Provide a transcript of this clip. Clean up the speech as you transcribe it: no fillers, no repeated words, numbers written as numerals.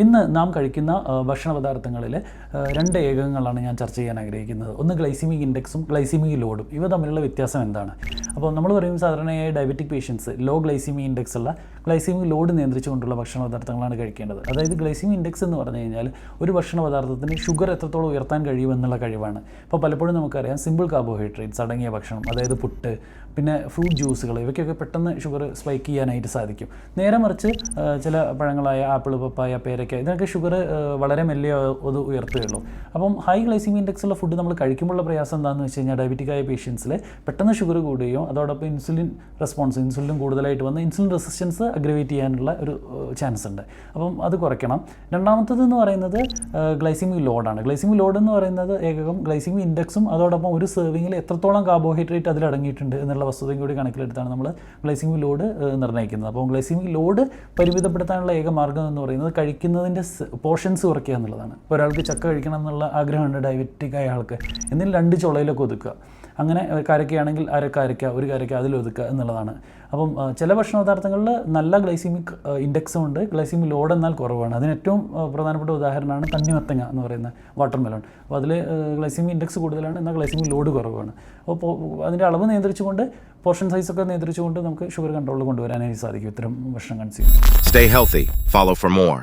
ഇന്ന് നാം കഴിക്കുന്ന ഭക്ഷണ പദാർത്ഥങ്ങളിൽ രണ്ട് ഏകകങ്ങളാണ് ഞാൻ ചർച്ച ചെയ്യാൻ ആഗ്രഹിക്കുന്നത്. ഒന്ന് ഗ്ലൈസിമിക് ഇൻഡെക്സും ഗ്ലൈസിമിക് ലോഡും. ഇവ തമ്മിലുള്ള വ്യത്യാസം എന്താണ്? അപ്പോൾ നമ്മൾ പറയും സാധാരണയായി diabetic patients low glycemic index ഉള്ള ഗ്ലൈസിമിക് ലോഡ് നിയന്ത്രിച്ചുകൊണ്ടുള്ള ഭക്ഷണ പദാർത്ഥങ്ങളാണ് കഴിക്കേണ്ടത്. അതായത് ഗ്ലൈസിമിക് ഇൻഡെക്സ് എന്ന് പറഞ്ഞു കഴിഞ്ഞാൽ ഒരു ഭക്ഷണ പദാർത്ഥത്തിന് ഷുഗർ എത്രത്തോളം ഉയർത്താൻ കഴിയുമെന്നുള്ള കഴിവാണ്. ഇപ്പോൾ പലപ്പോഴും നമുക്കറിയാം സിമ്പിൾ കാർബോഹൈഡ്രേറ്റ്സ് അടങ്ങിയ ഭക്ഷണം, അതായത് പുട്ട്, പിന്നെ ഫ്രൂട്ട് ജ്യൂസുകൾ, ഇവയ്ക്കൊക്കെ പെട്ടെന്ന് ഷുഗർ സ്പൈക്ക് ചെയ്യാനായിട്ട് സാധിക്കും. നേരെ മറിച്ച് ചില പഴങ്ങളായ ആപ്പിൾ, പപ്പായ, പേരയ്ക്ക, ഇതിനൊക്കെ ഷുഗർ വളരെ മെല്ലെ അത് ഉയർത്തുകയുള്ളൂ. അപ്പം ഹൈ ഗ്ലൈസിമിക് ഇൻഡെക്സ് ഉള്ള ഫുഡ് നമ്മൾ കഴിക്കുമ്പോഴുള്ള പ്രയാസം എന്താണെന്ന് വെച്ച് കഴിഞ്ഞാൽ ഡയബറ്റിക്കായ പേഷ്യൻസിൽ പെട്ടെന്ന് ഷുഗർ കൂടുകയോ അതോടൊപ്പം ഇൻസുലിൻ റെസ്പോൺസ്, ഇൻസുലിൻ കൂടുതലായിട്ട് വന്ന് ഇൻസുലിൻ റെസിസ്റ്റൻസ് അഗ്രവേറ്റ് ചെയ്യാനുള്ള ഒരു ചാൻസ് ഉണ്ട്. അപ്പം അത് കുറയ്ക്കണം. രണ്ടാമത്തേതെന്ന് പറയുന്നത് ഗ്ലൈസിമിക് ലോഡാണ്. ഗ്ലൈസിമിക് ലോഡ് എന്ന് പറയുന്നത് ഏകകം ഗ്ലൈസിമിക് ഇൻഡെക്സും അതോടൊപ്പം ഒരു സെർവിങ്ങിൽ എത്രത്തോളം കാർബോഹൈഡ്രേറ്റ് അതിൽ അടങ്ങിയിട്ടുണ്ട് എന്നുള്ള വസ്തുതയും കൂടി കണക്കിലെടുത്താണ് നമ്മൾ ഗ്ലൈസിമിക് ലോഡ് നിർണ്ണയിക്കുന്നത്. അപ്പോൾ ഗ്ലൈസിമിക് ലോഡ് പരിമിതപ്പെടുത്താനുള്ള ഏക മാർഗ്ഗം എന്ന് പറയുന്നത് കഴിക്കുന്നതിൻ്റെ പോർഷൻസ് കുറയ്ക്കുക എന്നുള്ളതാണ്. ഇപ്പോൾ ഒരാൾക്ക് ചക്ക കഴിക്കണം എന്നുള്ള ആഗ്രഹമുണ്ട് ഡയബറ്റിക് ആയ ആൾക്ക്, എന്നിൽ 2 ചുളയിലൊക്കെ ഒതുക്കുക. അങ്ങനെ കാരക്കയാണെങ്കിൽ കാരക്ക, ഒരു കാരക്ക അതിലൊതുക്കുക എന്നുള്ളതാണ്. അപ്പം ചില ഭക്ഷണ പദാർത്ഥങ്ങളിൽ നല്ല ഗ്ലൈസിമിക് ഇൻഡെക്സും ഉണ്ട്, ഗ്ലൈസിമിക് ലോഡ് എന്നാൽ കുറവാണ്. അതിന് ഏറ്റവും പ്രധാനപ്പെട്ട ഉദാഹരണമാണ് തണ്ണിമത്തങ്ങ എന്ന് പറയുന്ന വാട്ടർമെലോൺ. അപ്പോൾ അതിൽ ഗ്ലൈസിമിക് ഇൻഡെക്സ് കൂടുതലാണ്, എന്നാൽ ഗ്ലൈസിമിക് ലോഡ് കുറവാണ്. അപ്പോൾ അതിൻ്റെ അളവ് നിയന്ത്രിച്ചുകൊണ്ട്, പോർഷൻ സൈസൊക്കെ നിയന്ത്രിച്ചുകൊണ്ട് നമുക്ക് ഷുഗർ കൺട്രോളിൽ കൊണ്ടുവരാനായി സാധിക്കും ഇത്തരം ഭക്ഷണം consume. Stay healthy. Follow for more.